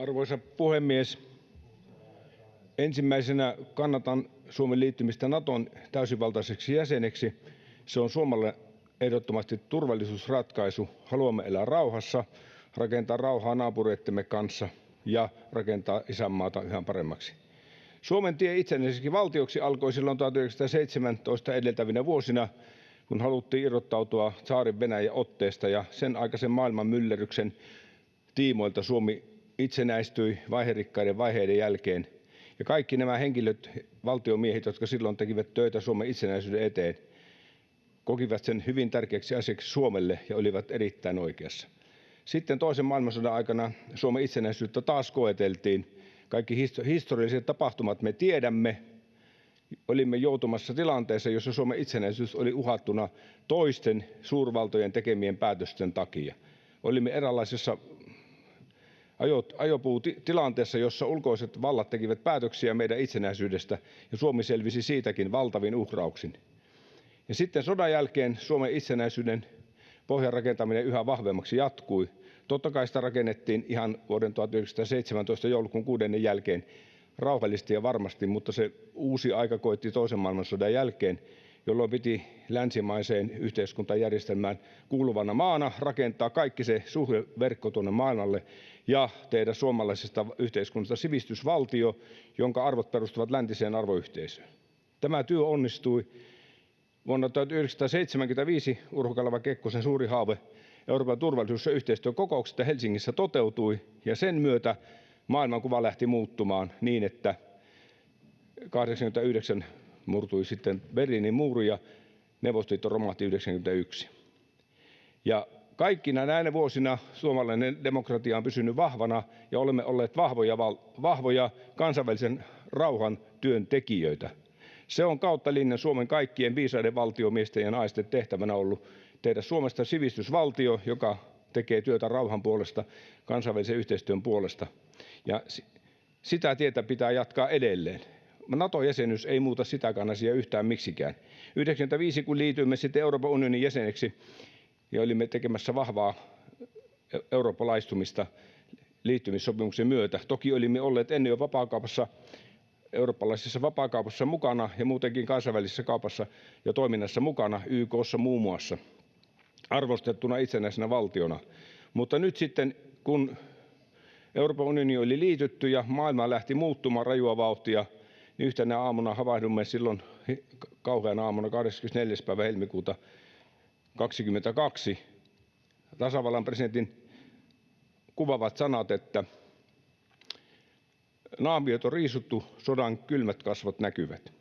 Arvoisa puhemies! Ensimmäisenä kannatan Suomen liittymistä Naton täysivaltaiseksi jäseneksi. Se on Suomelle ehdottomasti turvallisuusratkaisu. Haluamme elää rauhassa, rakentaa rauhaa naapureittemme kanssa ja rakentaa isänmaata yhä paremmaksi. Suomen tie itsenäiseksi valtioksi alkoi silloin 1917 edeltävinä vuosina, kun haluttiin irrottautua tsaarin Venäjän otteesta, ja sen aikaisen maailman myllerryksen tiimoilta Suomi itsenäistyi vaiherikkaiden vaiheiden jälkeen. Ja kaikki nämä henkilöt, valtiomiehet, jotka silloin tekivät töitä Suomen itsenäisyyden eteen, kokivat sen hyvin tärkeäksi asiaksi Suomelle ja olivat erittäin oikeassa. Sitten toisen maailmansodan aikana Suomen itsenäisyyttä taas koeteltiin. Kaikki historialliset tapahtumat me tiedämme. Olimme joutumassa tilanteeseen, jossa Suomen itsenäisyys oli uhattuna toisten suurvaltojen tekemien päätösten takia. Olimme eräänlaisessa ajopuutilanteessa, jossa ulkoiset vallat tekivät päätöksiä meidän itsenäisyydestä, ja Suomi selvisi siitäkin valtavin uhrauksin. Ja sitten sodan jälkeen Suomen itsenäisyyden pohjan rakentaminen yhä vahvemmaksi jatkui. Totta kai sitä rakennettiin ihan vuoden 1917 joulukuun 6. jälkeen rauhallisesti ja varmasti, mutta se uusi aika koitti toisen maailmansodan jälkeen, jolloin piti länsimaiseen yhteiskuntajärjestelmään kuuluvana maana rakentaa kaikki se suhdeverkko tuonne maailmalle ja tehdä suomalaisesta yhteiskunnasta sivistysvaltio, jonka arvot perustuvat läntiseen arvoyhteisöön. Tämä työ onnistui. Vuonna 1975 Urho Kaleva Kekkosen suuri haave Euroopan turvallisuus- ja yhteistyökokouksesta Helsingissä toteutui, ja sen myötä maailmankuva lähti muuttumaan niin, että 89 murtui sitten Berliinin muuri ja Neuvostoliitto romahti 91. Ja kaikkina näinä vuosina suomalainen demokratia on pysynyt vahvana ja olemme olleet vahvoja kansainvälisen rauhan työntekijöitä. Se on kautta linjan Suomen kaikkien viisaiden valtiomiesten ja naisten tehtävänä ollut tehdä Suomesta sivistysvaltio, joka tekee työtä rauhan puolesta, kansainvälisen yhteistyön puolesta. Ja sitä tietä pitää jatkaa edelleen. NATO-jäsenyys ei muuta sitäkään asiaa yhtään miksikään. 1995, kun liityimme sitten Euroopan unionin jäseneksi ja olimme tekemässä vahvaa eurooppalaistumista liittymissopimuksen myötä. Toki olimme olleet ennen jo vapaakaupassa, eurooppalaisessa vapaakaupassa mukana ja muutenkin kansainvälisessä kaupassa ja toiminnassa mukana, YK:ssa muun muassa, arvostettuna itsenäisenä valtiona. Mutta nyt sitten, kun Euroopan unioni oli liitytty ja maailma lähti muuttumaan rajua vauhtia, niin yhtenä aamuna havahdumme silloin kauheana aamuna 24. päivä helmikuuta 2022 tasavallan presidentin kuvaavat sanat, että naamiot on riisuttu, sodan kylmät kasvot näkyvät.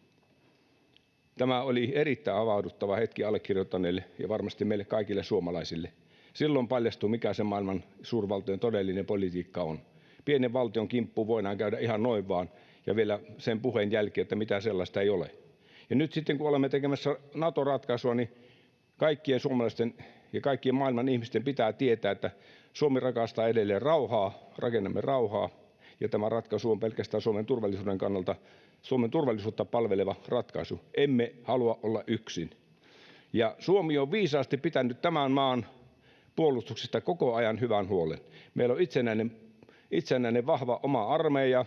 Tämä oli erittäin avauduttava hetki allekirjoittaneille ja varmasti meille kaikille suomalaisille. Silloin paljastui, mikä se maailman suurvaltojen todellinen politiikka on. Pienen valtion kimppuun voidaan käydä ihan noin vaan, ja vielä sen puheen jälkeen, että mitään sellaista ei ole. Ja nyt sitten, kun olemme tekemässä NATO-ratkaisua, niin kaikkien suomalaisten ja kaikkien maailman ihmisten pitää tietää, että Suomi rakastaa edelleen rauhaa, rakennamme rauhaa, ja tämä ratkaisu on pelkästään Suomen turvallisuuden kannalta, Suomen turvallisuutta palveleva ratkaisu. Emme halua olla yksin. Ja Suomi on viisaasti pitänyt tämän maan puolustuksesta koko ajan hyvän huolen. Meillä on itsenäinen vahva oma armeija,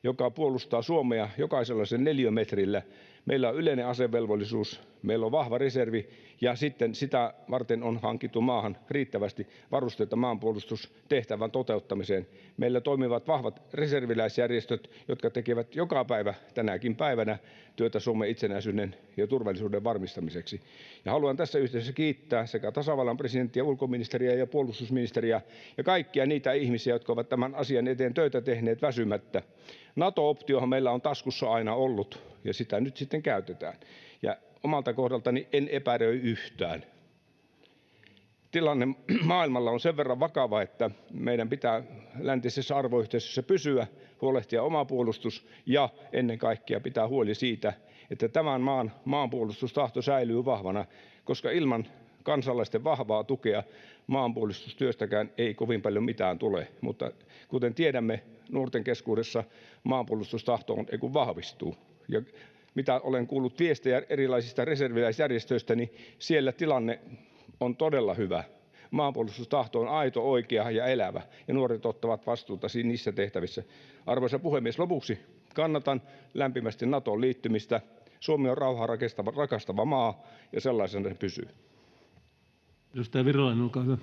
joka puolustaa Suomea jokaisella sen neliömetrillä. Meillä on yleinen asevelvollisuus, meillä on vahva reservi ja sitten sitä varten on hankittu maahan riittävästi varusteita maanpuolustustehtävän toteuttamiseen. Meillä toimivat vahvat reserviläisjärjestöt, jotka tekevät joka päivä tänäkin päivänä työtä Suomen itsenäisyyden ja turvallisuuden varmistamiseksi. Ja haluan tässä yhteydessä kiittää sekä tasavallan presidenttiä, ulkoministeriä ja puolustusministeriä ja kaikkia niitä ihmisiä, jotka ovat tämän asian eteen töitä tehneet väsymättä. NATO-optiohan meillä on taskussa aina ollut, ja sitä nyt sitten käytetään. Ja omalta kohdaltani en epäröi yhtään. Tilanne maailmalla on sen verran vakava, että meidän pitää läntisessä arvoyhteisössä pysyä, huolehtia oma puolustus ja ennen kaikkea pitää huoli siitä, että tämän maan maanpuolustustahto säilyy vahvana, koska ilman kansalaisten vahvaa tukea maanpuolustustyöstäkään ei kovin paljon mitään tule. Mutta kuten tiedämme, nuorten keskuudessa maanpuolustustahto vahvistuu. Ja mitä olen kuullut viestejä erilaisista reserviläisjärjestöistä, niin siellä tilanne on todella hyvä. maanpuolustustahto on aito, oikea ja elävä ja nuoret ottavat vastuuta niissä tehtävissä. Arvoisa puhemies! Lopuksi kannatan lämpimästi Natoon liittymistä. Suomi on rauhaa rakastava maa, ja sellaisena se pysyy. Edustaja Virolainen, olkaa hyvä.